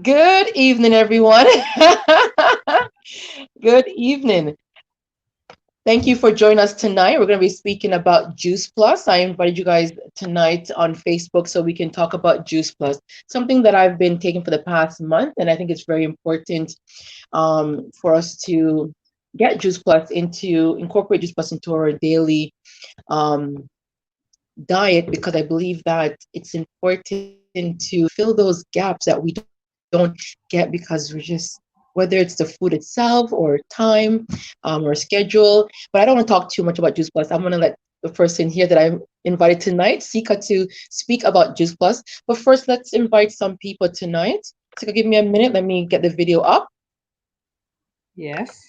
Good evening, everyone. Good evening. Thank you for joining us tonight. We're going to be speaking about Juice Plus. I invited you guys tonight on Facebook so we can talk about Juice Plus, something that I've been taking for the past month, and I think it's very important for us to get Juice Plus incorporate Juice Plus into our daily um, diet because I believe that it's important to fill those gaps that we don't get because we're just whether it's the food itself or time or schedule. But I don't want to talk too much about Juice Plus. I'm going to let the person here that I invited tonight, Sika, to speak about Juice Plus. But first, let's invite some people tonight. Sika, give me a minute. Let me get the video up. Yes.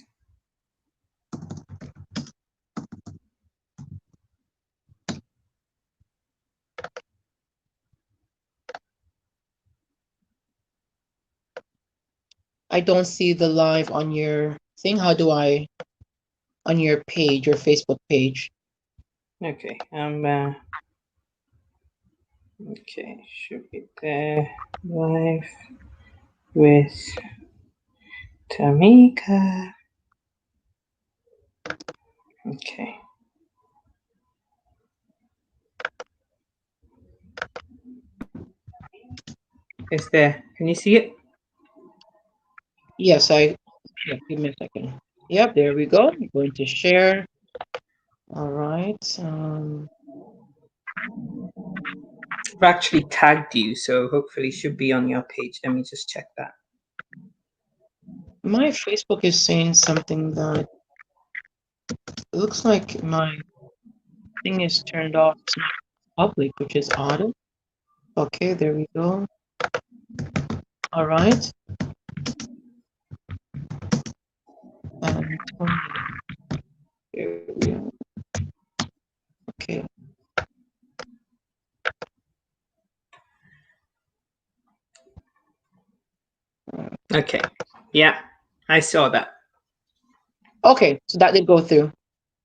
I don't see the live on your thing. How do I on your page, your Facebook page? Okay. Okay. Should be there. Live with Tamika. Okay. It's there. Can you see it? Yes, yeah, give me a second. Yep, there we go. I'm going to share. All right. I've actually tagged you, so hopefully it should be on your page. Let me just check that. My Facebook is saying something that looks like my thing is turned off. It's not public, which is odd. Okay, there we go. All right. And there we go. Okay. Okay. Yeah, I saw that. Okay, so that did go through.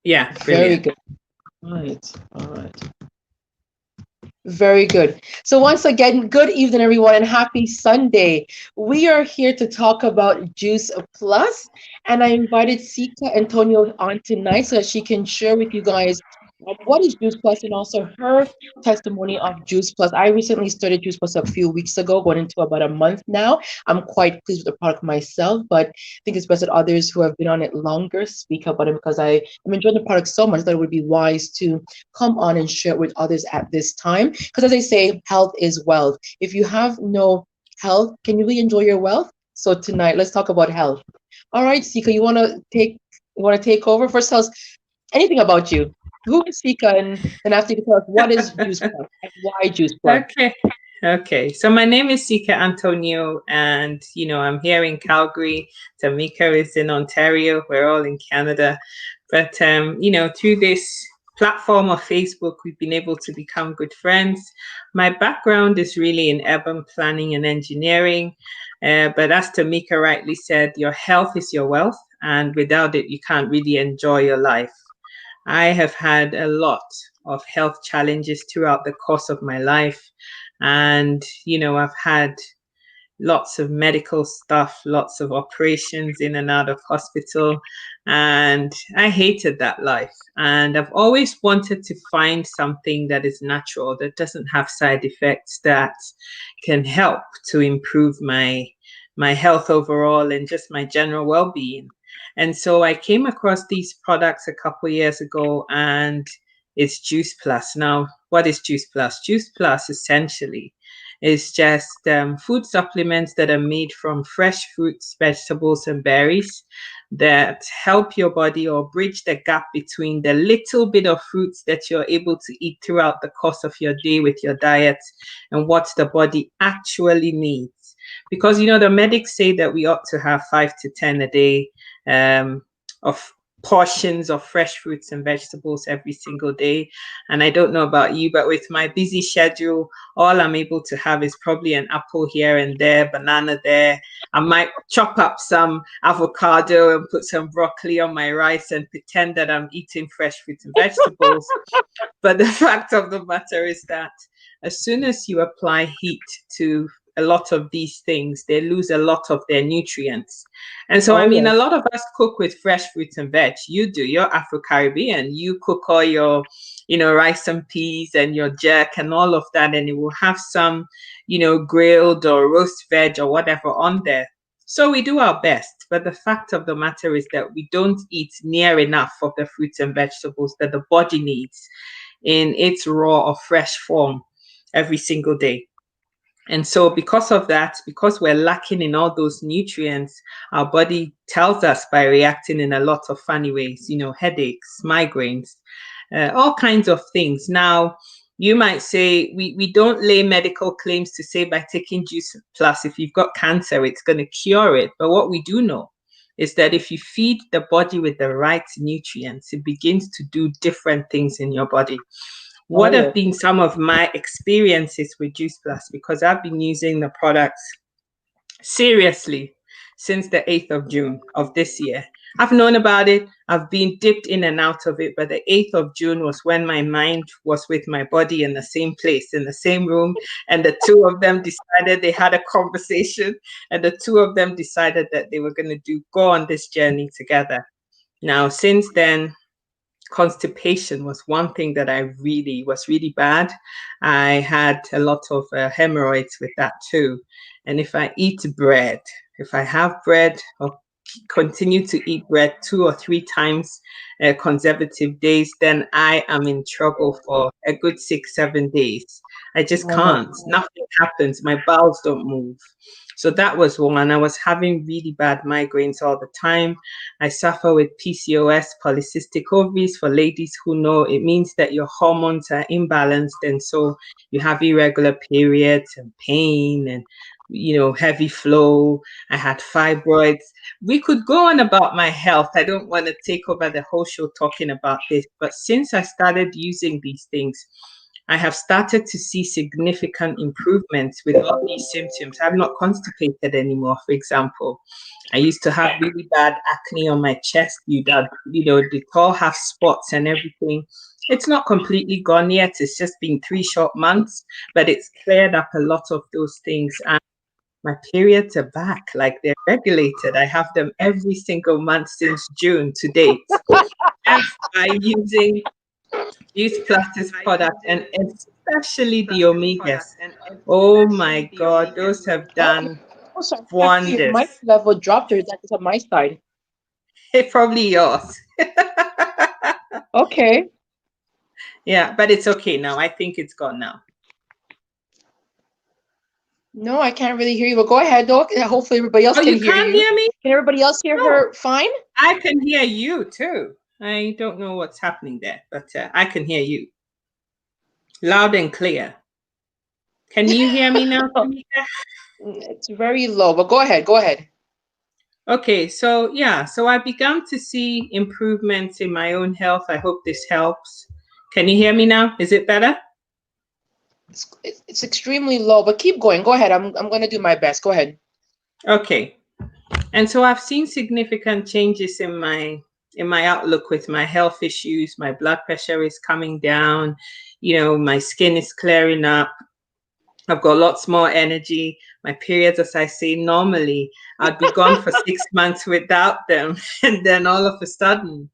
Yeah, Very brilliant. good. All right. All right. Very good. So once again, good evening, everyone, and happy Sunday. We are here to talk about Juice Plus, and I invited Sika Antonio on tonight so that she can share with you guys what is Juice Plus and also her testimony of Juice Plus. I recently started Juice Plus a few weeks ago, going into about a month now. I'm quite pleased with the product myself, but I think it's best that others who have been on it longer speak about it because I am enjoying the product so much that it would be wise to come on and share it with others at this time. Because as I say, health is wealth. If you have no health, can you really enjoy your wealth? So tonight, let's talk about health. All right, Sika, you want to take over? First, tell us anything about you. Who is Sika? And then after you can tell us what is Juice Plus and why Juice Plus. Okay. Okay. So my name is Sika Antonio, and I'm here in Calgary. Tamika is in Ontario. We're all in Canada. But through this platform of Facebook, we've been able to become good friends. My background is really in urban planning and engineering. But as Tamika rightly said, your health is your wealth, and without it, you can't really enjoy your life. I have had a lot of health challenges throughout the course of my life. And, I've had lots of medical stuff, lots of operations in and out of hospital. And I hated that life. And I've always wanted to find something that is natural, that doesn't have side effects, that can help to improve my health overall and just my general well-being. And so I came across these products a couple of years ago, and it's Juice Plus. Now, what is Juice Plus? Juice Plus essentially is just food supplements that are made from fresh fruits, vegetables, and berries that help your body or bridge the gap between the little bit of fruits that you're able to eat throughout the course of your day with your diet and what the body actually needs. Because, the medics say that we ought to have 5 to 10 a day of portions of fresh fruits and vegetables every single day. And I don't know about you, but with my busy schedule, all I'm able to have is probably an apple here and there, banana there. I might chop up some avocado and put some broccoli on my rice and pretend that I'm eating fresh fruits and vegetables. But the fact of the matter is that as soon as you apply heat to a lot of these things, they lose a lot of their nutrients. And so, I Oh mean, a yes. lot of us cook with fresh fruits and veg. You do, you're Afro-Caribbean. You cook all your, rice and peas and your jerk and all of that, and it will have some, grilled or roast veg or whatever on there. So we do our best. But the fact of the matter is that we don't eat near enough of the fruits and vegetables that the body needs in its raw or fresh form every single day. And so, because of that, because we're lacking in all those nutrients, our body tells us by reacting in a lot of funny ways, headaches, migraines, all kinds of things. Now, you might say we don't lay medical claims to say by taking Juice Plus, if you've got cancer, it's going to cure it. But what we do know is that if you feed the body with the right nutrients, it begins to do different things in your body. Oh What have yes. been some of my experiences with Juice Plus? Because I've been using the products seriously since the 8th of June of this year. I've known about it, I've been dipped in and out of it, but the 8th of June was when my mind was with my body in the same place, in the same room, and the two of them decided they had a conversation, and the two of them decided that they were going to go on this journey together. Now, since then, constipation was one thing that I really was really bad. I had a lot of hemorrhoids with that too. And if I eat bread, if I have bread or continue to eat bread 2 or 3 times consecutive days, then I am in trouble for a good 6, 7 days. I just Oh my can't. God. Nothing happens. My bowels don't move. So that was one. I was having really bad migraines all the time. I suffer with PCOS, polycystic ovaries. For ladies who know, it means that your hormones are imbalanced. And so you have irregular periods and pain and, heavy flow. I had fibroids. We could go on about my health. I don't want to take over the whole show talking about this. But since I started using these things, I have started to see significant improvements with all these symptoms. I'm not constipated anymore, for example. I used to have really bad acne on my chest. They all have spots and everything. It's not completely gone yet. It's just been 3 short months, but it's cleared up a lot of those things. And my periods are back, like they're regulated. I have them every single month since June to date. Just by using Use Plus's product and especially the omegas. Oh my God, those have Oh, done oh, sorry. Actually, your wonders. mic level dropped, or that is on my side. It's probably yours. Okay. Yeah, but it's okay now. I think it's gone now. No, I can't really hear you. But go ahead, though. Hopefully, everybody else Oh, can you hear can't you. hear me? Can everybody else hear No, her fine? I can hear you too. I don't know what's happening there, but I can hear you loud and clear. Can you hear me now, Tamika? It's very low, but go ahead. Go ahead. Okay, so yeah, so I began to see improvements in my own health. I hope this helps. Can you hear me now? Is it better? It's extremely low, but keep going. Go ahead. I'm going to do my best. Go ahead. Okay. And so I've seen significant changes in my outlook with my health issues. My blood pressure is coming down, my skin is clearing up. I've got lots more energy. My periods, as I say, normally I'd be gone for 6 months without them. And then all of a sudden,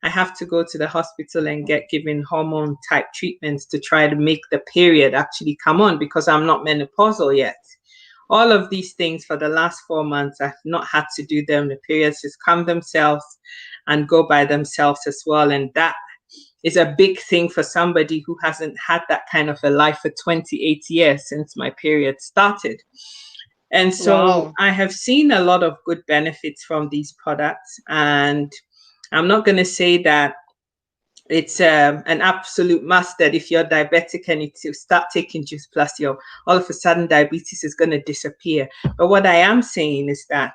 I have to go to the hospital and get given hormone type treatments to try to make the period actually come on because I'm not menopausal yet. All of these things for the last 4 months, I've not had to do them. The periods just come themselves and go by themselves as well. And that is a big thing for somebody who hasn't had that kind of a life for 28 years since my period started. And so Wow. I have seen a lot of good benefits from these products. And I'm not going to say that it's an absolute must that if you're diabetic and you start taking Juice Plus, all of a sudden diabetes is going to disappear. But what I am saying is that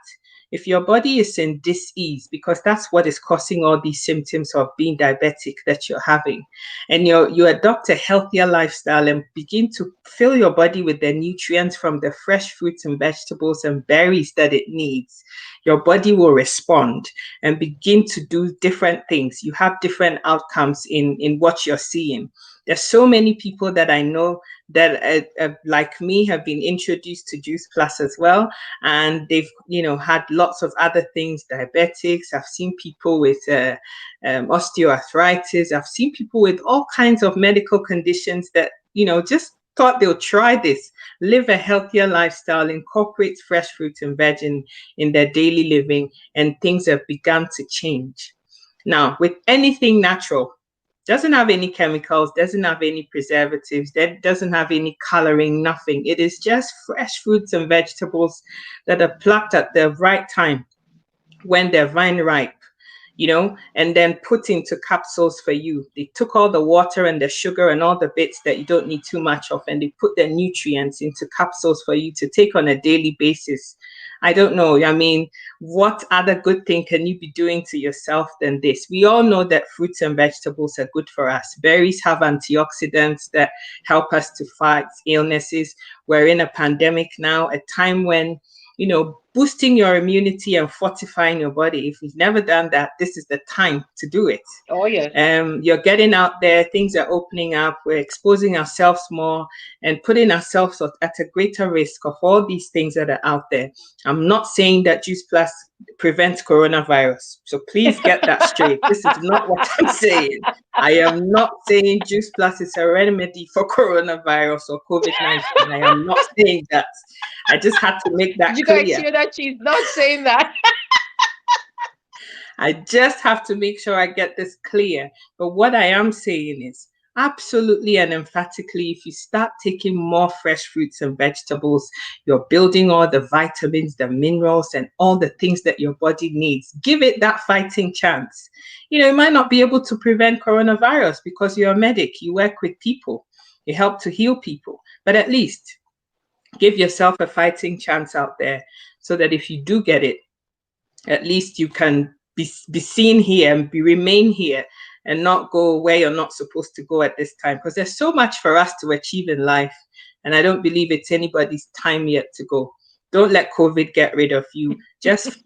if your body is in dis-ease, because that's what is causing all these symptoms of being diabetic that you're having, and you adopt a healthier lifestyle and begin to fill your body with the nutrients from the fresh fruits and vegetables and berries that it needs, your body will respond and begin to do different things. You have different outcomes in what you're seeing. There's so many people that I know that like me have been introduced to Juice Plus as well, and they've had lots of other things, diabetics. I've seen people with osteoarthritis. I've seen people with all kinds of medical conditions that just thought they'll try this, live a healthier lifestyle, incorporate fresh fruits and veg in their daily living, and things have begun to change. Now, with anything natural, doesn't have any chemicals, doesn't have any preservatives, that doesn't have any coloring, nothing. It is just fresh fruits and vegetables that are plucked at the right time when they're vine ripe, and then put into capsules for you. They took all the water and the sugar and all the bits that you don't need too much of, and they put the nutrients into capsules for you to take on a daily basis. I don't know. I mean, what other good thing can you be doing to yourself than this? We all know that fruits and vegetables are good for us. Berries have antioxidants that help us to fight illnesses. We're in a pandemic now, a time when boosting your immunity and fortifying your body. If you've never done that, this is the time to do it. Oh, yes. You're getting out there, things are opening up, we're exposing ourselves more and putting ourselves at a greater risk of all these things that are out there. I'm not saying that Juice Plus prevents coronavirus. So please get that straight. This is not what I'm saying. I am not saying Juice Plus is a remedy for coronavirus or COVID-19. I am not saying that. I just had to make that Did you clear. guys hear that? She's not saying that. I just have to make sure I get this clear. But what I am saying is, absolutely and emphatically, if you start taking more fresh fruits and vegetables, you're building all the vitamins, the minerals, and all the things that your body needs. Give it that fighting chance. You might not be able to prevent coronavirus because you're a medic, you work with people, you help to heal people, but at least give yourself a fighting chance out there so that if you do get it, at least you can be seen here and remain here and not go where you're not supposed to go at this time, because there's so much for us to achieve in life, and I don't believe it's anybody's time yet to go. Don't let COVID get rid of you. Just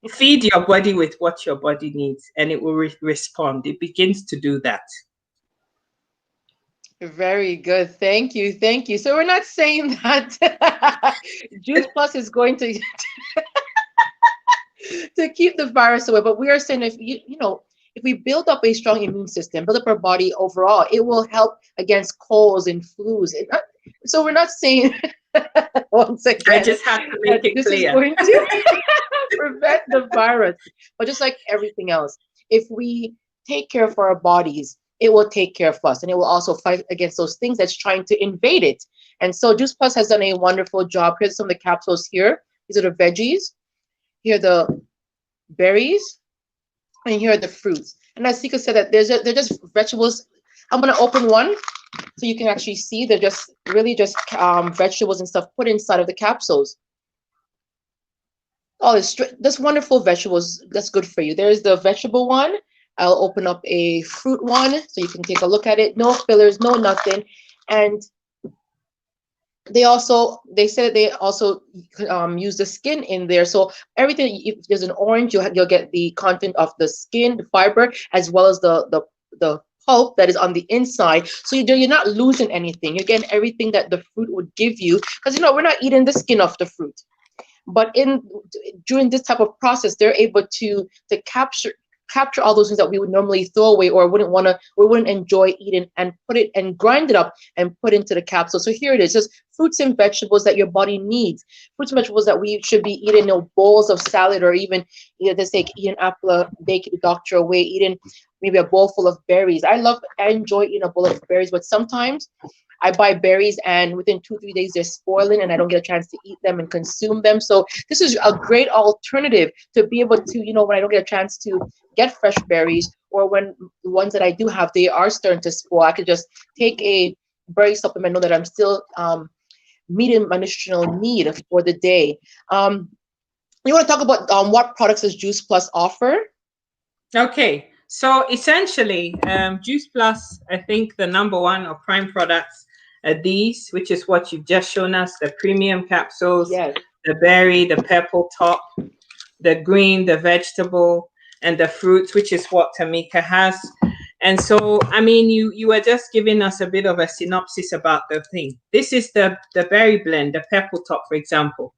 feed your body with what your body needs, and it will respond. It begins to do that. Very good. Thank you. Thank you. So we're not saying that Juice Plus is going to keep the virus away, but we are saying if if we build up a strong immune system, build up our body overall, it will help against colds and flus. So we're not saying once again, I just have to make it this clear. is going to prevent the virus. But just like everything else, if we take care of our bodies, it will take care of us, and it will also fight against those things that's trying to invade it. And so Juice Plus has done a wonderful job. Here's some of the capsules here. These are the veggies. Here are the berries, and here are the fruits. And as Sika said, that they're just vegetables. I'm gonna open one so you can actually see. They're just really just vegetables and stuff put inside of the capsules. Oh, this wonderful vegetables. That's good for you. There's the vegetable one. I'll open up a fruit one so you can take a look at it. No fillers, no nothing. And they said they also use the skin in there. So everything, if there's an orange, you'll get the content of the skin, the fiber, as well as the pulp that is on the inside. So you're not losing anything. You're getting everything that the fruit would give you, because we're not eating the skin of the fruit. But during this type of process, they're able to capture all those things that we would normally throw away or wouldn't enjoy eating, and put it and grind it up and put into the capsule. So here it is, just fruits and vegetables that your body needs. Fruits and vegetables that we should be eating, bowls of salad, or even they say eat an apple a day, keep the doctor away, eating maybe a bowl full of berries. I enjoy eating a bowl of berries, but sometimes I buy berries and within 2-3 days they're spoiling and I don't get a chance to eat them and consume them. So this is a great alternative to be able to, when I don't get a chance to get fresh berries, or when the ones that I do have, they are starting to spoil, I could just take a berry supplement, know that I'm still meeting my nutritional need for the day. You want to talk about what products does Juice Plus offer? Okay. So essentially, Juice Plus, I think the number one or prime products are these, which is what you've just shown us, the premium capsules, Yes. the berry, the purple top, the green, the vegetable, and the fruits, which is what Tamika has. And so, I mean, you were just giving us a bit of a synopsis about the thing. This is the berry blend, the purple top, for example,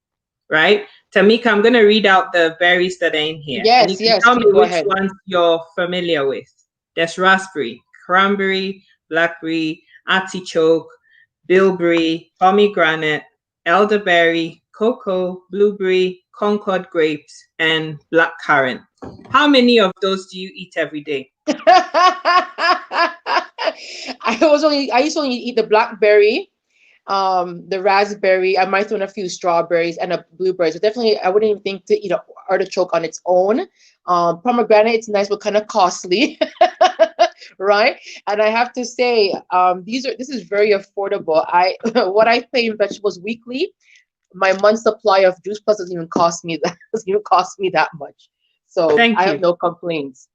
right? Tamika, I'm going to read out the berries that are in here, and you Yes, can yes, tell me please go which ahead. ones you're familiar with. There's raspberry, cranberry, blackberry, artichoke, bilberry, pomegranate, elderberry, cocoa, blueberry, concord grapes, and blackcurrant. How many of those do you eat every day? I used to only eat the blackberry, the raspberry. I might throw in a few strawberries and a blueberries. But definitely, I wouldn't even think to eat an artichoke on its own. Pomegranate, it's nice but kind of costly, right? And I have to say, this is very affordable. I what I pay in vegetables weekly, my month supply of Juice Plus doesn't even cost me that doesn't even cost me that much. So I Thank have you. no complaints.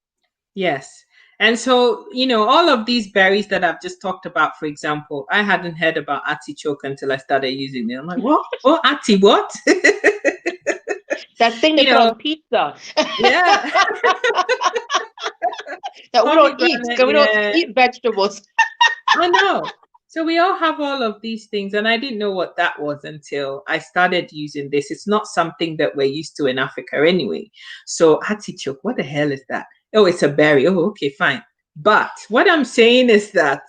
Yes. And so, all of these berries that I've just talked about, for example, I hadn't heard about artichoke until I started using it. I'm like, what? Oh, what? That thing they you put know, on pizza yeah. that we don't eat Pomegranate, because we don't yeah. eat vegetables. I know. So we all have all of these things, and I didn't know what that was until I started using this. It's not something that we're used to in Africa anyway. So artichoke, what the hell is that? Oh, it's a berry. Oh, okay, fine. But what I'm saying is that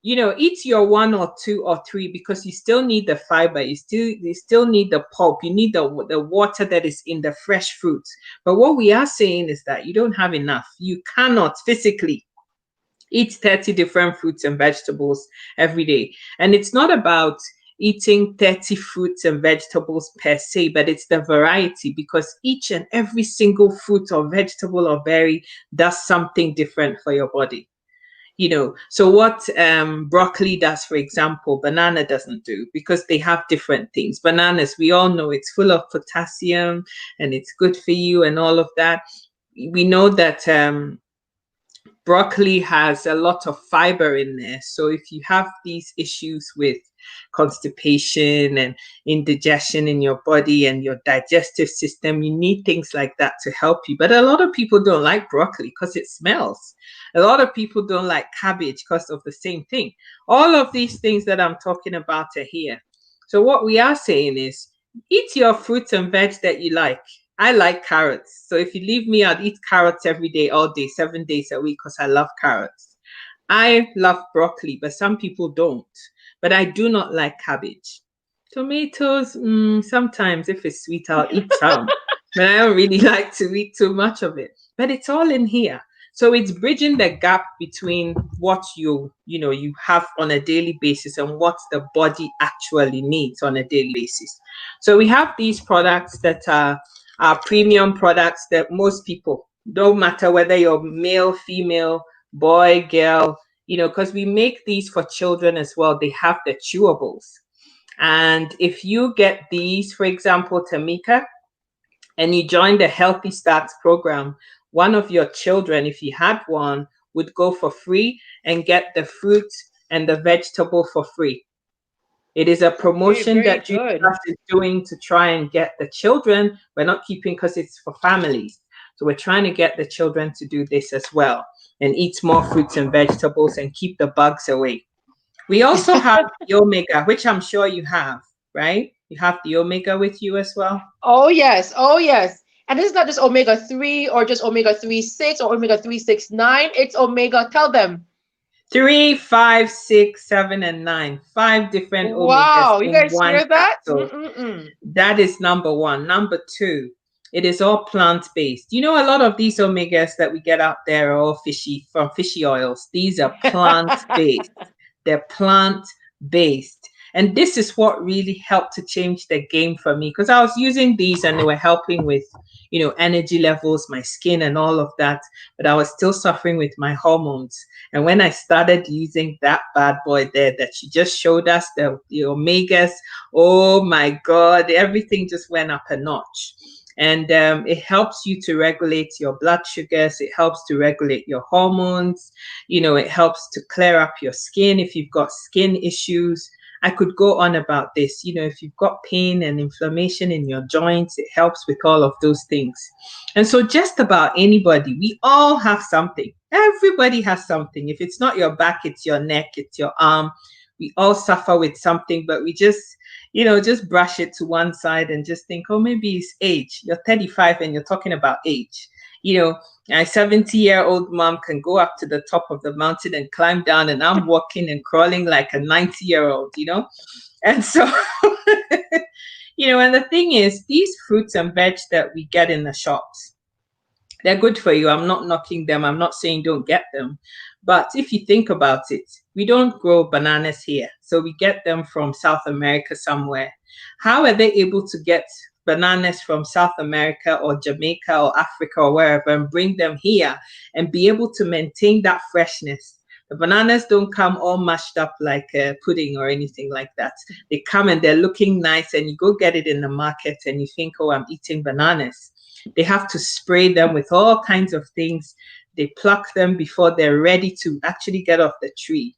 eat your one or two or three because you still need the fiber. You still need the pulp. You need the water that is in the fresh fruits. But what we are saying is that you don't have enough. You cannot physically eat 30 different fruits and vegetables every day. And it's not about eating 30 fruits and vegetables per se, but it's the variety because each and every single fruit or vegetable or berry does something different for your body. So what broccoli does, for example, banana doesn't do because they have different things. Bananas, we all know it's full of potassium and it's good for you and all of that. We know that broccoli has a lot of fiber in there. So if you have these issues with constipation and indigestion in your body and your digestive system, you need things like that to help you. But a lot of people don't like broccoli because it smells. A lot of people don't like cabbage because of the same thing. All of these things that I'm talking about are here. So what we are saying is eat your fruits and veg that you like. I like carrots. So if you leave me, I'd eat carrots every day, all day, 7 days a week, because I love carrots. I love broccoli, but some people don't. But I do not like cabbage. Tomatoes, sometimes if it's sweet, I'll eat some. But I don't really like to eat too much of it. But it's all in here. So it's bridging the gap between what you have on a daily basis and what the body actually needs on a daily basis. So we have these products that are premium products that most people, don't matter whether you're male, female, boy, girl, because we make these for children as well. They have the chewables. And if you get these, for example, Tamika, and you join the Healthy Starts program, one of your children, if you had one, would go for free and get the fruit and the vegetable for free. It is a Okay, promotion very that good. Jesus is doing to try and get the children. We're not keeping because it's for families. So we're trying to get the children to do this as well and eat more fruits and vegetables and keep the bugs away. We also have the omega, which I'm sure you have, right? You have the omega with you as well. Oh yes, oh yes. And this is not just omega 3 or just omega 3 6 or omega 3 6 9. It's omega. Tell them. 3, 5, 6, 7, and 9. 5 different omegas Wow, you in guys one hear that? capsule. Mm-mm-mm. That is number one. Number two, it is all plant based. A lot of these omegas that we get out there are all fishy from fishy oils. These are plant based. They're plant based. And this is what really helped to change the game for me because I was using these and they were helping with, energy levels, my skin, and all of that. But I was still suffering with my hormones. And when I started using that bad boy there that she just showed us, the omegas, oh my God, everything just went up a notch. And it helps you to regulate your blood sugars. It helps to regulate your hormones. It helps to clear up your skin if you've got skin issues. I could go on about this. If you've got pain and inflammation in your joints, it helps with all of those things. And so just about anybody, we all have something. Everybody has something. If it's not your back, it's your neck, it's your arm. We all suffer with something, but we just brush it to one side and just think, oh, maybe it's age. You're 35 and you're talking about age. A 70-year-old mom can go up to the top of the mountain and climb down, and I'm walking and crawling like a 90-year-old. And so, and the thing is, these fruits and veg that we get in the shops, they're good for you. I'm not knocking them. I'm not saying don't get them. But if you think about it, we don't grow bananas here. So we get them from South America somewhere. How are they able to get bananas from South America or Jamaica or Africa or wherever and bring them here and be able to maintain that freshness? The bananas don't come all mashed up like pudding or anything like that. They come and they're looking nice, and you go get it in the market and you think, oh, I'm eating bananas. They have to spray them with all kinds of things. They pluck them before they're ready to actually get off the tree.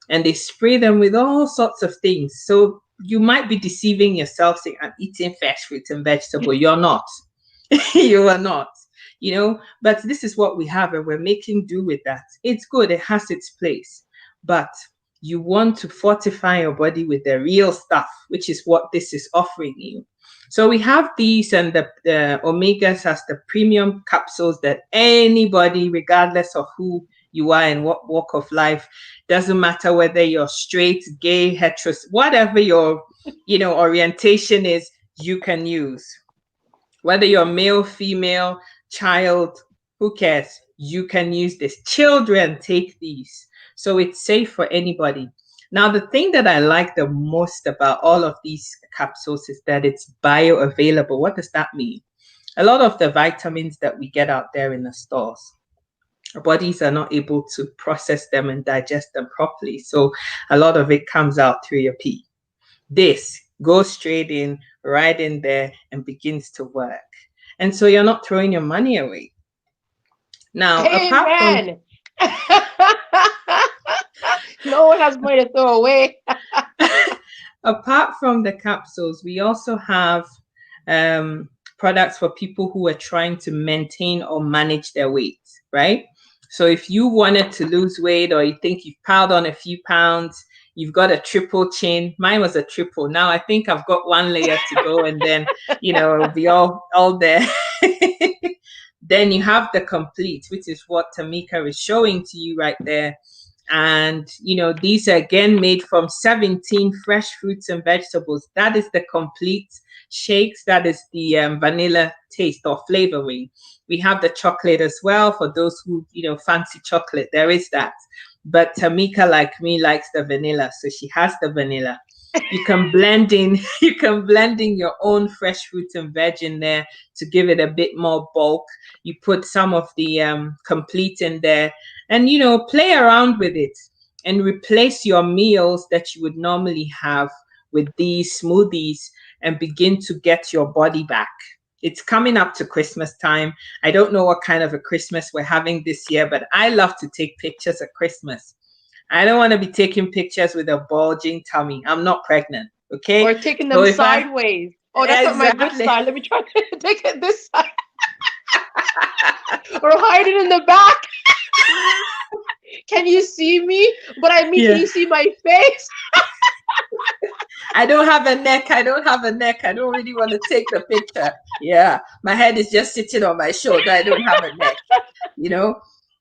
And they spray them with all sorts of things. So you might be deceiving yourself saying, I'm eating fresh fruit and vegetable. You're not. You are not. But this is what we have, and we're making do with that. It's good. It has its place. But you want to fortify your body with the real stuff, which is what this is offering you. So we have these, and the omegas as the premium capsules that anybody, regardless of who you are and what walk of life, doesn't matter whether you're straight, gay, heterosexual, whatever your orientation is, you can use. Whether you're male, female, child, who cares? You can use this. Children take these. So it's safe for anybody. Now, the thing that I like the most about all of these capsules is that it's bioavailable. What does that mean? A lot of the vitamins that we get out there in the stores, our bodies are not able to process them and digest them properly. So a lot of it comes out through your pee. This goes straight in, right in there, and begins to work. And so you're not throwing your money away. Now, apart from no one has money to throw away. Apart from the capsules, we also have products for people who are trying to maintain or manage their weight, right? So if you wanted to lose weight, or you think you've piled on a few pounds, you've got a triple chin. Mine was a triple. Now I think I've got one layer to go, and then, it'll be all there. Then you have the complete, which is what Tamika is showing to you right there. And, these are again made from 17 fresh fruits and vegetables. That is the complete shakes. That is the vanilla taste or flavoring. We have the chocolate as well for those who, fancy chocolate. There is that. But Tamika, like me, likes the vanilla. So she has the vanilla. You can blend in your own fresh fruits and veg in there to give it a bit more bulk. You put some of the complete in there, and play around with it and replace your meals that you would normally have with these smoothies and begin to get your body back. It's coming up to Christmas time. I don't know what kind of a Christmas we're having this year, but I love to take pictures at Christmas. I don't want to be taking pictures with a bulging tummy. I'm not pregnant, okay? Or taking them sideways. That's not my good side. Let me try to take it this side. Or hide it in the back. Can you see me? But can you see my face? I don't have a neck. I don't really want to take the picture. Yeah. My head is just sitting on my shoulder. I don't have a neck,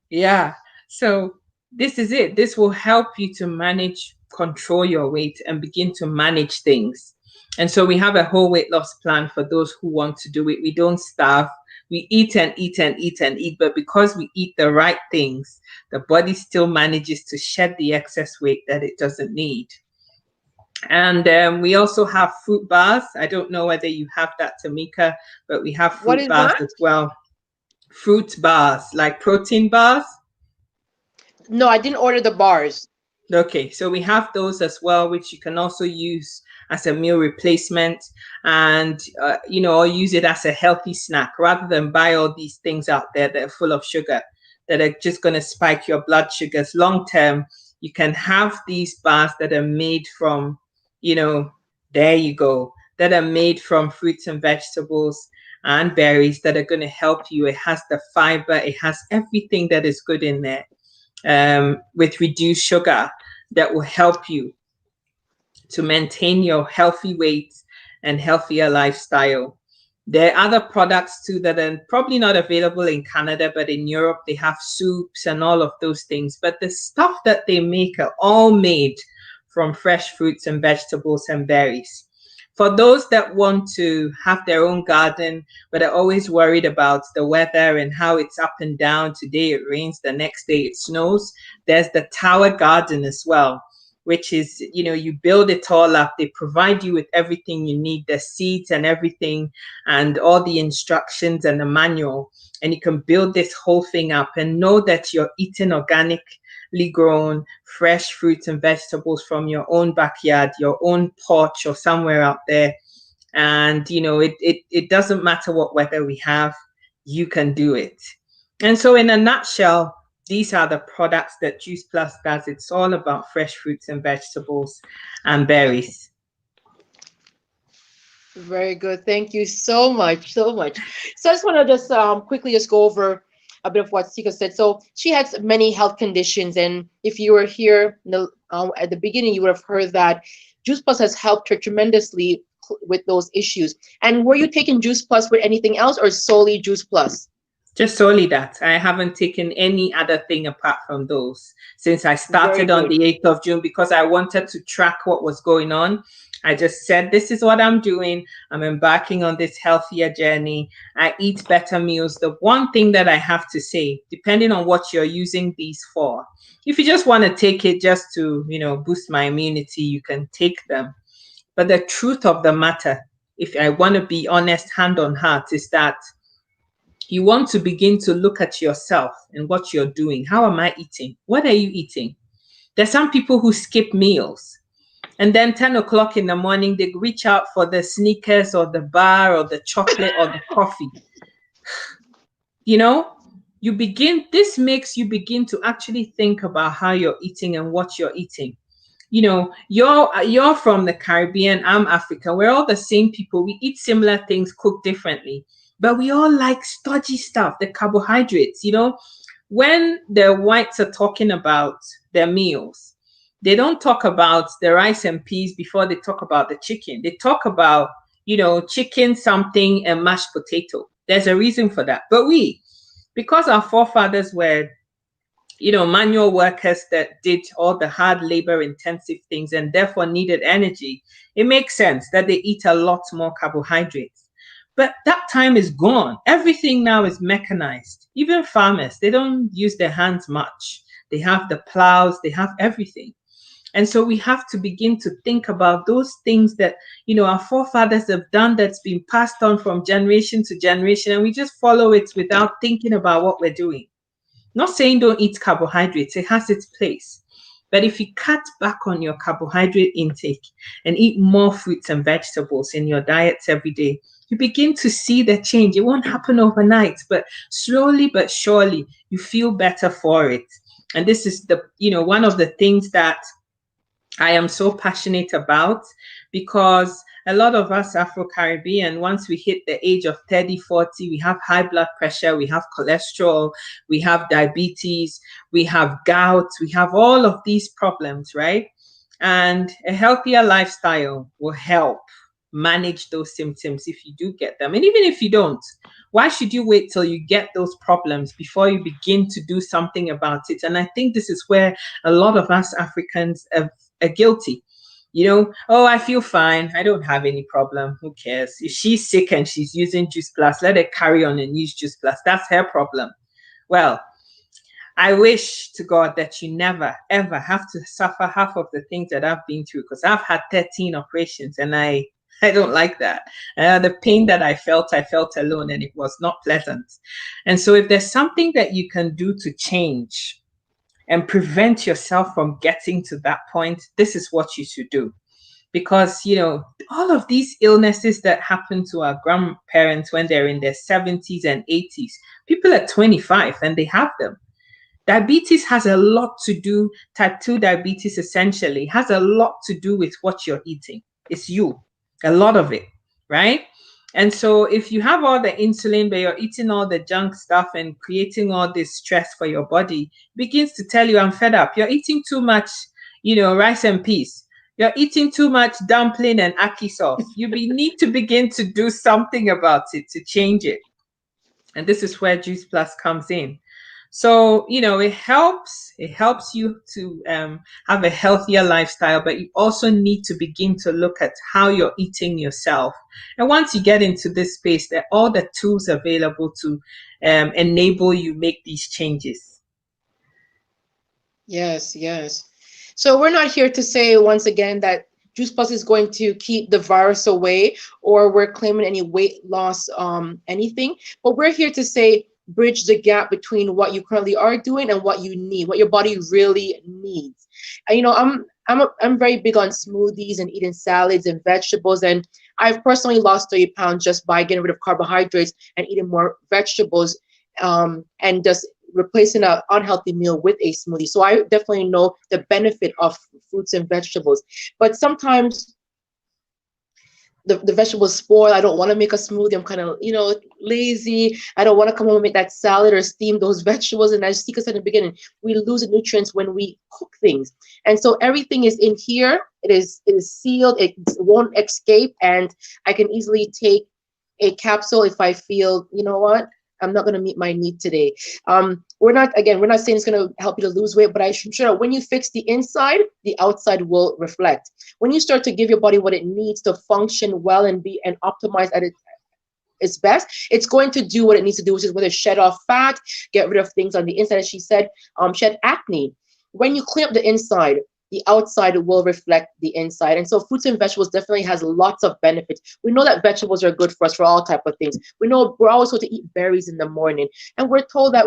Yeah. So this is it. This will help you to control your weight and begin to manage things. And so we have a whole weight loss plan for those who want to do it. We don't starve. We eat and eat and eat and eat. But because we eat the right things, the body still manages to shed the excess weight that it doesn't need. And we also have fruit bars. I don't know whether you have that, Tamika, but we have fruit bars as well. Fruit bars, like protein bars. No, I didn't order the bars. Okay, so we have those as well, which you can also use as a meal replacement, and or use it as a healthy snack rather than buy all these things out there that are full of sugar that are just going to spike your blood sugars long term. You can have these bars that are made from you know, there you go, that are made from fruits and vegetables and berries that are going to help you. It has the fiber, it has everything that is good in there, with reduced sugar that will help you to maintain your healthy weight and healthier lifestyle. There are other products too that are probably not available in Canada, but in Europe they have soups and all of those things. But the stuff that they make are all made from fresh fruits and vegetables and berries. For those that want to have their own garden, but are always worried about the weather and how it's up and down, today it rains, the next day it snows, there's the tower garden as well, which is, you build it all up. They provide you with everything you need, the seeds and everything, and all the instructions and the manual. And you can build this whole thing up and know that you're eating organically grown, fresh fruits and vegetables from your own backyard, your own porch, or somewhere out there. And, it doesn't matter what weather we have, you can do it. And so, in a nutshell, these are the products that Juice Plus does. It's all about fresh fruits and vegetables and berries. Very good. Thank you so much, so much. So I just want to just quickly just go over a bit of what Sika said. So she has many health conditions, and if you were here at the beginning, you would have heard that Juice Plus has helped her tremendously with those issues. And were you taking Juice Plus with anything else, or solely Juice Plus? Just solely that. I haven't taken any other thing apart from those since I Very started on good. the 8th of June, because I wanted to track what was going on. I just said, this is what I'm doing. I'm embarking on this healthier journey. I eat better meals. The one thing that I have to say, depending on what you're using these for, if you just want to take it just to, boost my immunity, you can take them. But the truth of the matter, if I want to be honest, hand on heart, is that you want to begin to look at yourself and what you're doing. How am I eating? What are you eating? There's some people who skip meals. And then 10 o'clock in the morning, they reach out for the sneakers or the bar or the chocolate or the coffee. You know, this makes you begin to actually think about how you're eating and what you're eating. You're from the Caribbean, I'm African. We're all the same people. We eat similar things, cooked differently, but we all like stodgy stuff, the carbohydrates. When the whites are talking about their meals, they don't talk about the rice and peas before they talk about the chicken. They talk about, chicken something and mashed potato. There's a reason for that. But because our forefathers were, manual workers that did all the hard labor intensive things and therefore needed energy, it makes sense that they eat a lot more carbohydrates. But that time is gone. Everything now is mechanized. Even farmers, they don't use their hands much. They have the plows, they have everything. And so we have to begin to think about those things that, our forefathers have done, that's been passed on from generation to generation, and we just follow it without thinking about what we're doing. Not saying don't eat carbohydrates, it has its place. But if you cut back on your carbohydrate intake and eat more fruits and vegetables in your diets every day, you begin to see the change. It won't happen overnight, but slowly but surely you feel better for it. And this is one of the things that I am so passionate about, because a lot of us Afro-Caribbean, once we hit the age of 30, 40, we have high blood pressure, we have cholesterol, we have diabetes, we have gout, we have all of these problems, right? And a healthier lifestyle will help manage those symptoms if you do get them. And even if you don't, why should you wait till you get those problems before you begin to do something about it? And I think this is where a lot of us Africans are guilty. Oh, I feel fine. I don't have any problem. Who cares? If she's sick and she's using Juice Plus, let her carry on and use Juice Plus. That's her problem. Well, I wish to God that you never, ever have to suffer half of the things that I've been through, because I've had 13 operations and I don't like that. The pain that I felt alone, and it was not pleasant. And so if there's something that you can do to change and prevent yourself from getting to that point, this is what you should do. Because, all of these illnesses that happen to our grandparents when they're in their 70s and 80s, people are 25 and they have them. Diabetes has a lot to do, type 2 diabetes essentially has a lot to do with what you're eating. It's you, a lot of it, right? And so if you have all the insulin, but you're eating all the junk stuff and creating all this stress for your body, begins to tell you, I'm fed up. You're eating too much, rice and peas. You're eating too much dumpling and ackee sauce. Need to begin to do something about it to change it. And this is where Juice Plus comes in. So, it helps you to have a healthier lifestyle, but you also need to begin to look at how you're eating yourself. And once you get into this space, there are all the tools available to enable you make these changes. Yes, yes. So we're not here to say once again that Juice Plus is going to keep the virus away, or we're claiming any weight loss, anything. But we're here to say bridge the gap between what you currently are doing and what you need, what your body really needs. And I'm very big on smoothies and eating salads and vegetables, and I've personally lost 30 pounds just by getting rid of carbohydrates and eating more vegetables, and just replacing an unhealthy meal with a smoothie. So I definitely know the benefit of fruits and vegetables. But sometimes the vegetables spoil. I don't want to make a smoothie. I'm kind of, lazy. I don't want to come home and make that salad or steam those vegetables. And as Sika said in the beginning, we lose the nutrients when we cook things. And so everything is in here. It is sealed. It won't escape. And I can easily take a capsule if I feel, you know what, I'm not going to meet my need today. We're not saying it's going to help you to lose weight, but I'm sure when you fix the inside, the outside will reflect. When you start to give your body what it needs to function well and be and optimize at its best, it's going to do what it needs to do, which is whether shed off fat, get rid of things on the inside, as she said, shed acne. When you clean up the inside, the outside will reflect the inside. And so fruits and vegetables definitely has lots of benefits. We know that vegetables are good for us for all type of things. We know we're always told to eat berries in the morning. And we're told that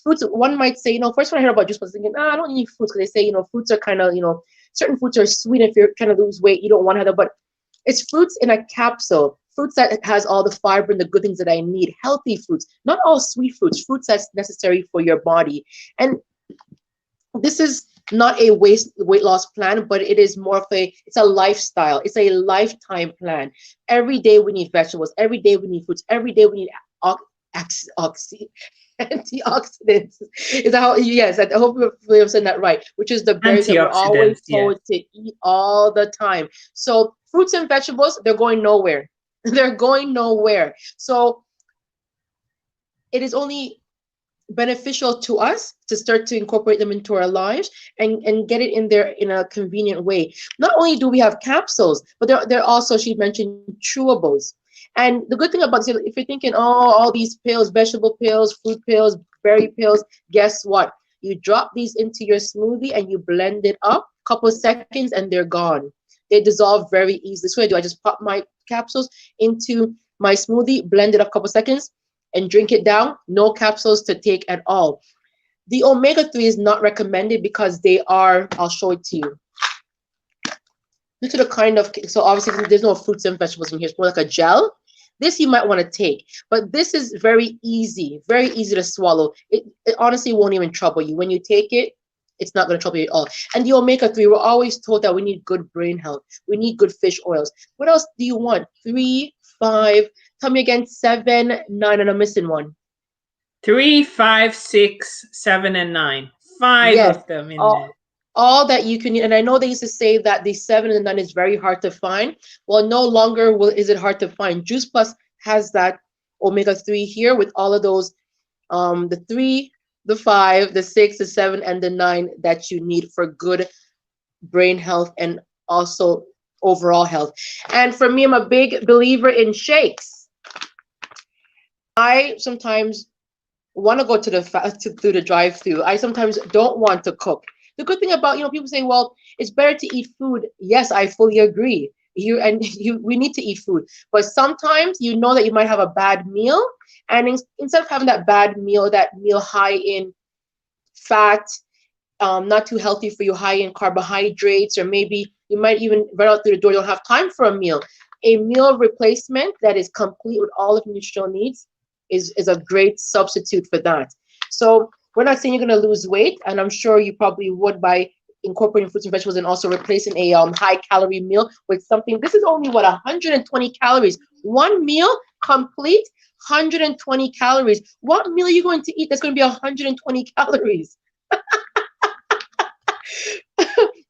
fruits, one might say, first when I heard about juice, I was thinking, I don't eat fruits, because they say, fruits are kind of, certain fruits are sweet. If you're trying to lose weight, you don't want to have that. But it's fruits in a capsule. Fruits that has all the fiber and the good things that I need. Healthy fruits, not all sweet fruits, fruits that's necessary for your body. And this is not a weight loss plan, but it is more of it's a lifestyle. It's a lifetime plan. Every day we need vegetables. Every day we need fruits. Every day we need antioxidants. Is that how? Yes, I hope I'm saying that right. Which is the berries that we're always Antioxidants, yeah. told to eat all the time. So fruits and vegetables, they're going nowhere. They're going nowhere. So it is only beneficial to us to start to incorporate them into our lives and get it in there in a convenient way. Not only do we have capsules, but they're also, she mentioned, chewables. And the good thing about this, if you're thinking, all these pills, vegetable pills, fruit pills, berry pills, guess what? You drop these into your smoothie and you blend it up, couple of seconds, and they're gone. They dissolve very easily. So what I do, I just pop my capsules into my smoothie, blend it up a couple of seconds, and drink it down. No capsules to take at all. The omega-3 is not recommended because they are, I'll show it to you. Due to the kind of, so obviously there's no fruits and vegetables in here. It's more like a gel. This you might want to take, but this is very easy to swallow. It honestly won't even trouble you. When you take it, it's not going to trouble you at all. And the omega-3, we're always told that we need good brain health. We need good fish oils. What else do you want? 3, 5, tell me again, 7, 9, and I'm missing one. 3, 5, 6, 7, and 9. 5 yes, of them in all, there. all that you can need. And I know they used to say that the 7 and the 9 is very hard to find. Well, no longer is it hard to find. Juice Plus has that omega-3 here with all of those, the 3, the 5, the 6, the 7, and the 9 that you need for good brain health and also overall health. And for me, I'm a big believer in shakes. I sometimes want to go to through the drive-through. I sometimes don't want to cook. The good thing about, people say, well, it's better to eat food. Yes, I fully agree. We need to eat food. But sometimes you know that you might have a bad meal. And instead of having that bad meal, that meal high in fat, not too healthy for you, high in carbohydrates, or maybe you might even run out through the door, you don't have time for a meal. A meal replacement that is complete with all of the nutritional needs is a great substitute for that. So We're not saying you're going to lose weight, and I'm sure you probably would by incorporating fruits and vegetables and also replacing a high calorie meal with something. This is only what 120 calories. One meal complete, 120 calories. What meal are you going to eat that's going to be 120 calories?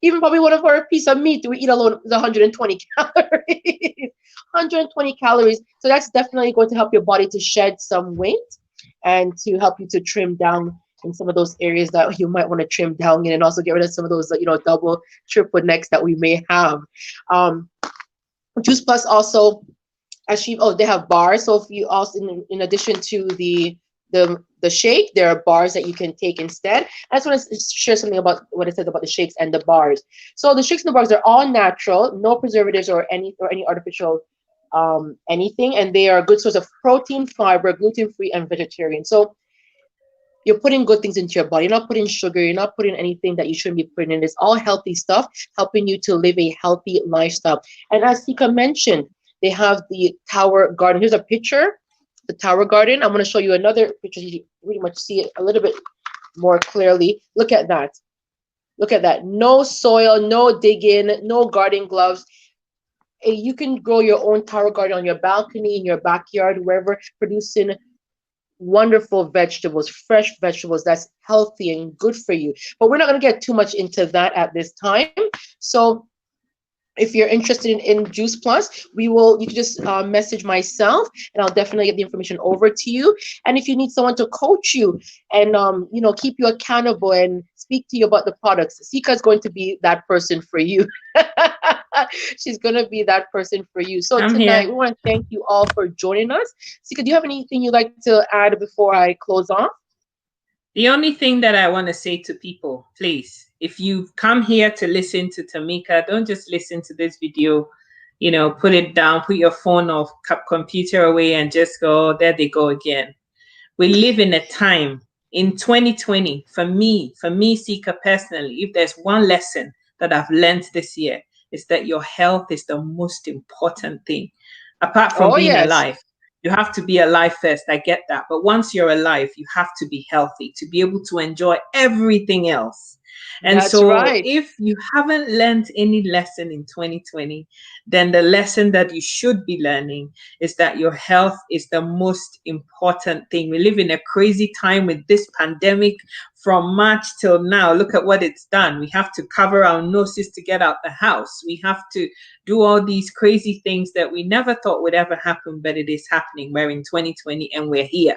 Even probably one of our piece of meat we eat alone is 120 calories. 120 calories. So that's definitely going to help your body to shed some weight and to help you to trim down in some of those areas that you might want to trim down in, and also get rid of some of those, double, triple necks that we may have. Um, Juice Plus also achieve. Oh, they have bars. So if you also, in addition to the shake, there are bars that you can take instead. I just want to share something about what it says about the shakes and the bars. So the shakes and the bars are all natural, no preservatives or any artificial anything, and they are a good source of protein, fiber, gluten free, and vegetarian. So you're putting good things into your body. You're not putting sugar. You're not putting anything that you shouldn't be putting in. It's all healthy stuff, helping you to live a healthy lifestyle. And as Sika mentioned, they have the Tower Garden. Here's a picture, the Tower Garden. I'm going to show you another picture so you pretty much see it a little bit more clearly. Look at that. Look at that. No soil, no digging, no garden gloves. You can grow your own Tower Garden on your balcony, in your backyard, wherever, producing wonderful vegetables, fresh vegetables that's healthy and good for you. But we're not going to get too much into that at this time. So if you're interested in Juice Plus, you can just message myself and I'll definitely get the information over to you. And if you need someone to coach you and keep you accountable and speak to you about the products, Sika is going to be that person for you. She's going to be that person for you. So I'm tonight, here. we want to thank you all for joining us. Sika, do you have anything you'd like to add before I close off? The only thing that I want to say to people, please, if you've come here to listen to Tamika, don't just listen to this video, put it down, put your phone or computer away and just go, oh, there they go again. We live in a time in 2020, for me, Sika personally, if there's one lesson that I've learned this year, is that your health is the most important thing. Apart from Oh, being yes, alive, you have to be alive first. I get that. But once you're alive, you have to be healthy to be able to enjoy everything else. And that's so, right. if you haven't learned any lesson in 2020, then the lesson that you should be learning is that your health is the most important thing. We live in a crazy time with this pandemic from March till now. Look at what it's done. We have to cover our noses to get out the house. We have to do all these crazy things that we never thought would ever happen, but it is happening. We're in 2020 and we're here.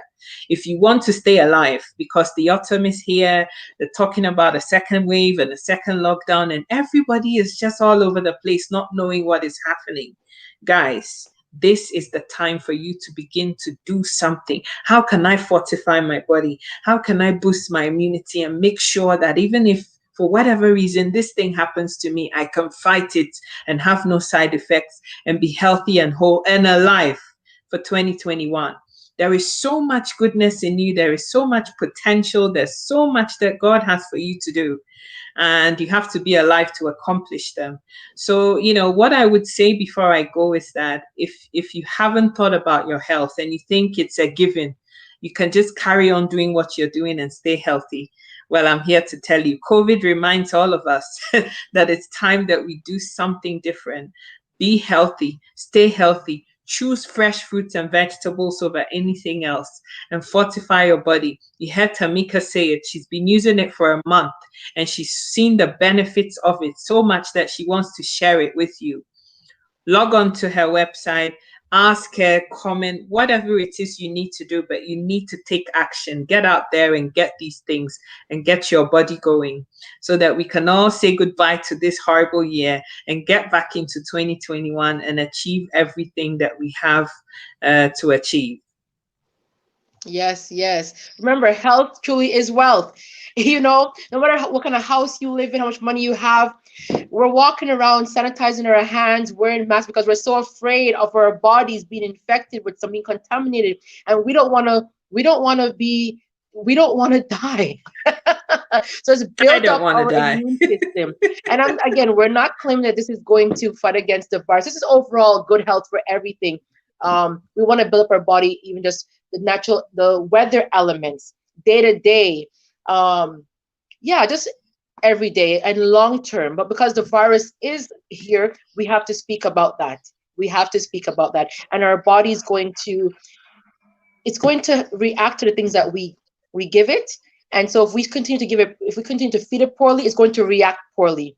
If you want to stay alive, because the autumn is here, they're talking about a second wave and a second lockdown, and everybody is just all over the place, not knowing what is happening. Guys, this is the time for you to begin to do something. How can I fortify my body? How can I boost my immunity and make sure that even if for whatever reason this thing happens to me, I can fight it and have no side effects and be healthy and whole and alive for 2021? There is so much goodness in you. There is so much potential. There's so much that God has for you to do. And you have to be alive to accomplish them. So, what I would say before I go is that if you haven't thought about your health and you think it's a given, you can just carry on doing what you're doing and stay healthy. Well, I'm here to tell you, COVID reminds all of us that it's time that we do something different. Be healthy, stay healthy, choose fresh fruits and vegetables over anything else, and fortify your body. You heard Tamika say it. She's been using it for a month and she's seen the benefits of it so much that she wants to share it with you. Log on to her website, ask her, comment, whatever it is you need to do, but you need to take action. Get out there and get these things and get your body going so that we can all say goodbye to this horrible year and get back into 2021 and achieve everything that we have to achieve. Yes, yes. Remember, health truly is wealth. No matter what kind of house you live in, how much money you have, we're walking around sanitizing our hands, wearing masks because we're so afraid of our bodies being infected with something contaminated, and we don't want to die. So it's I build don't up want to our die. immune system. And again, we're not claiming that this is going to fight against the virus. This is overall good health for everything. We want to build up our body, even just the weather elements, day to day. Um, yeah, just every day and long term. But because the virus is here, we have to speak about that. We have to speak about that, and our body is going to, it's going to react to the things that we give it. And so if we continue to give it, if we continue to feed it poorly, it's going to react poorly.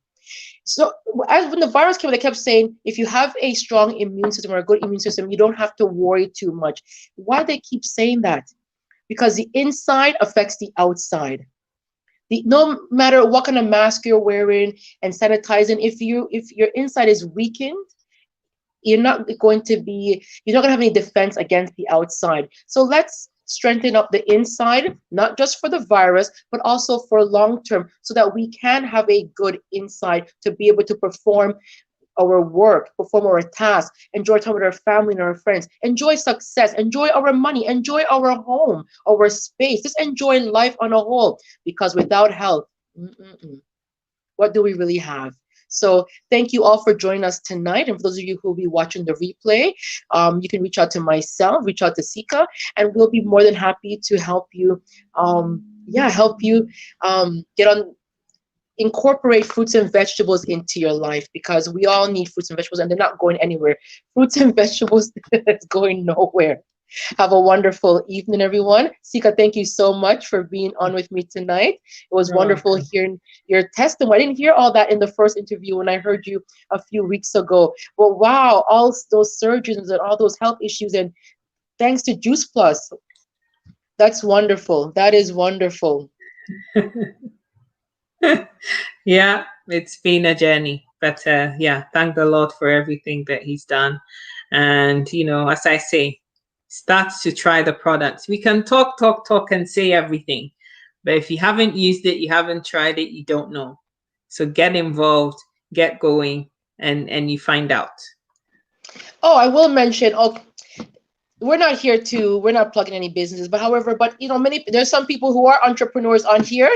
So as when the virus came, they kept saying if you have a strong immune system or a good immune system, you don't have to worry too much. Why they keep saying that? Because the inside affects the outside. No matter what kind of mask you're wearing and sanitizing, if your inside is weakened, you're not going to have any defense against the outside. So let's strengthen up the inside, not just for the virus but also for long term, so that we can have a good inside to be able to perform our work, perform our tasks, enjoy time with our family and our friends, enjoy success, enjoy our money, enjoy our home, our space, just enjoy life on a whole. Because without health, mm-mm-mm, what do we really have? So thank you all for joining us tonight. And for those of you who will be watching the replay, you can reach out to myself, reach out to Sika, and we'll be more than happy to help you. Yeah, help you get on, incorporate fruits and vegetables into your life, because we all need fruits and vegetables and they're not going anywhere. Fruits and vegetables is going nowhere. Have a wonderful evening, everyone. Sika, thank you so much for being on with me tonight. It was You're wonderful welcome. hearing your testimony. I didn't hear all that in the first interview when I heard you a few weeks ago. But wow, all those surgeons and all those health issues, and thanks to Juice Plus. That's wonderful. That is wonderful. Yeah, it's been a journey, but yeah, thank the Lord for everything that He's done. And as I say, start to try the products. We can talk, talk, talk, and say everything, but if you haven't used it, you haven't tried it, you don't know. So get involved, get going, and you find out. Oh, I will mention, oh, we're not plugging any businesses, but however, but there's some people who are entrepreneurs on here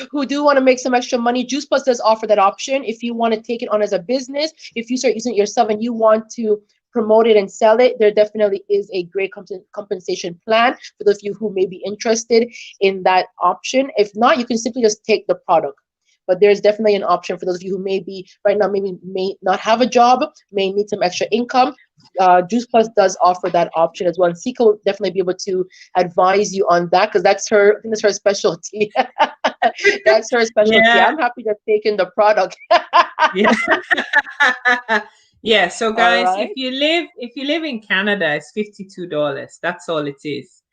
who do want to make some extra money. Juice Plus does offer that option. If you want to take it on as a business, if you start using it yourself and you want to promote it and sell it, there definitely is a great compensation plan for those of you who may be interested in that option. If not, you can simply just take the product. But there's definitely an option for those of you who maybe right now maybe may not have a job, may need some extra income. Juice Plus does offer that option as well. And Sika will definitely be able to advise you on that, because that's her, I think that's her specialty. That's her specialty. Yeah, I'm happy to take in the product. yeah. Yeah, so All guys, if right. you live if you live in Canada, it's $52. That's all it is.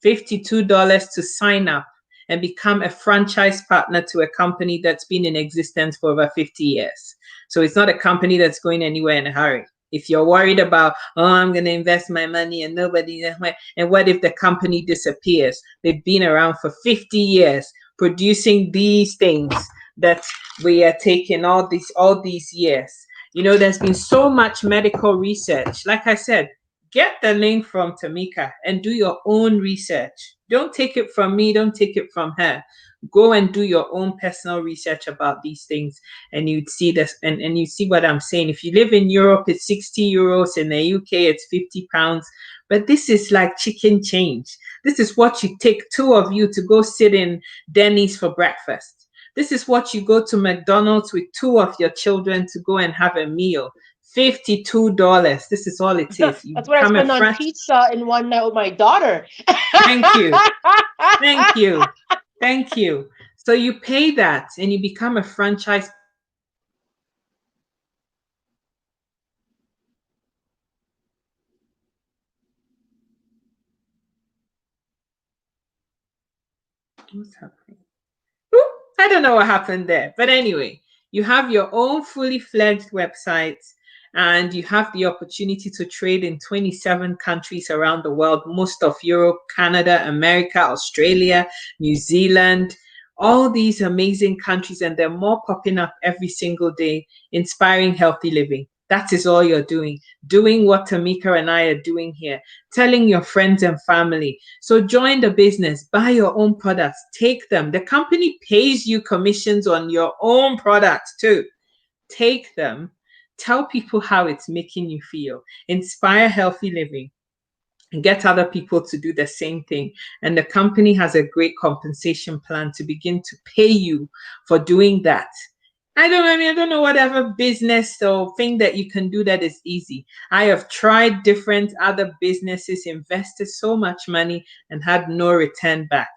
$52 to sign up and become a franchise partner to a company that's been in existence for over 50 years. So it's not a company that's going anywhere in a hurry. If you're worried about, oh, I'm going to invest my money and nobody, and what if the company disappears? They've been around for 50 years producing these things that we are taking all these years. There's been so much medical research. Like I said, get the link from Tamika and do your own research. Don't take it from me, don't take it from her. Go and do your own personal research about these things, and you'd see this, and you see what I'm saying. If you live in Europe, it's 60 euros, in the UK, it's 50 pounds. But this is like chicken change. This is what you take two of you to go sit in Denny's for breakfast. This is what you go to McDonald's with two of your children to go and have a meal. $52. This is all it is. You That's what I become a spend on friend. pizza in one night with my daughter. Thank you. Thank you. Thank you. So you pay that and you become a franchise partner to a company that's been in existence for over 50 years. So you can go and do your own research. What's happening? Oop, I don't know what happened there. But anyway, you have your own fully fledged website and you have the opportunity to trade in 27 countries around the world, most of Europe, Canada, America, Australia, New Zealand, all these amazing countries, and they're more popping up every single day, inspiring healthy living. That is all you're doing what Tamika and I are doing here, telling your friends and family. So join the business, buy your own products, take them. The company pays you commissions on your own products too. Take them, tell people how it's making you feel, inspire healthy living, and get other people to do the same thing. And the company has a great compensation plan to begin to pay you for doing that. I don't know whatever business or thing that you can do that is easy. I have tried different other businesses, invested so much money and had no return back.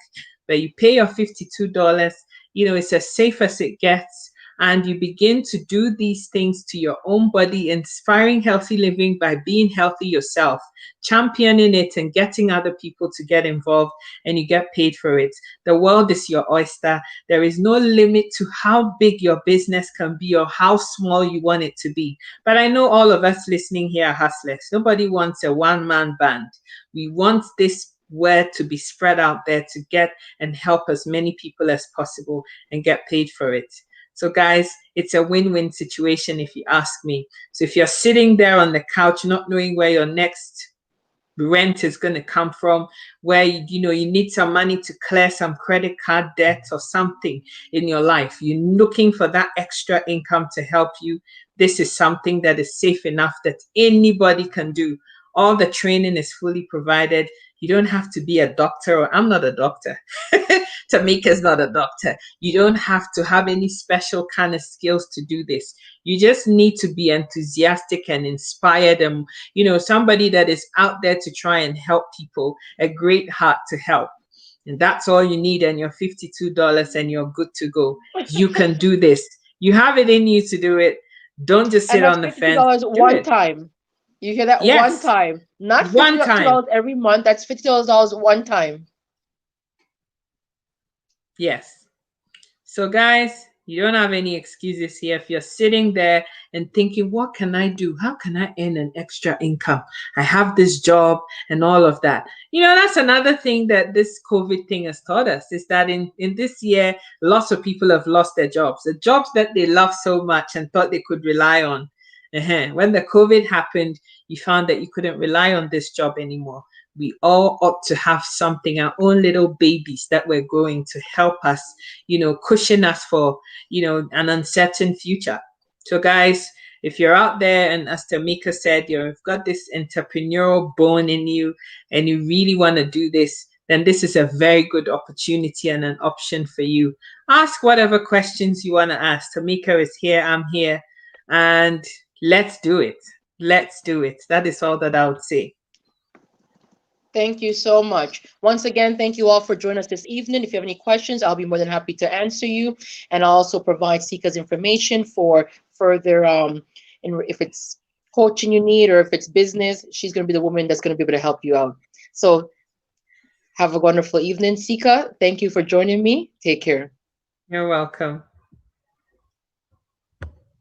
But you pay your $52, it's as safe as it gets. And you begin to do these things to your own body, inspiring healthy living by being healthy yourself, championing it and getting other people to get involved, and you get paid for it. The world is your oyster. There is no limit to how big your business can be or how small you want it to be. But I know all of us listening here are hustlers. Nobody wants a one-man band. We want this word to be spread out there to get and help as many people as possible and get paid for it. So, guys, it's a win-win situation if you ask me. So, if you're sitting there on the couch not knowing where your next rent is going to come from, where you need some money to clear some credit card debt or something in your life, you're looking for that extra income to help you, this is something that is safe enough that anybody can do. All the training is fully provided. You don't have to be a doctor, or I'm not a doctor. Tamika's not a doctor. You don't have to have any special kind of skills to do this. You just need to be enthusiastic and inspired, and somebody that is out there to try and help people, a great heart to help. And that's all you need, and you're $52 and you're good to go. You can do this. You have it in you to do it. Don't just And sit that's on the $52 fence. Do one it. time. You hear that? One Yes. time. Not One time. $52 every month. That's $52 one time. Yes. So, guys, you don't have any excuses here. If you're sitting there and thinking, what can I do? How can I earn an extra income? I have this job and all of that. That's another thing that this COVID thing has taught us, is that in this year, lots of people have lost their jobs, the jobs that they love so much and thought they could rely on. When the COVID happened, you found that you couldn't rely on this job anymore. We all ought to have something, our own little babies that we're going to help us, cushion us for, an uncertain future. So, guys, if you're out there and, as Tamika said, you've got this entrepreneurial bone in you and you really want to do this, then this is a very good opportunity and an option for you. Ask whatever questions you want to ask. Tamika is here, I'm here, and let's do it. Let's do it. That is all that I would say. Thank you so much. Once again, thank you all for joining us this evening. If you have any questions, I'll be more than happy to answer you. And I'll also provide Sika's information for further, if it's coaching you need or if it's business, she's going to be the woman that's going to be able to help you out. So have a wonderful evening, Sika. Thank you for joining me. Take care. You're welcome.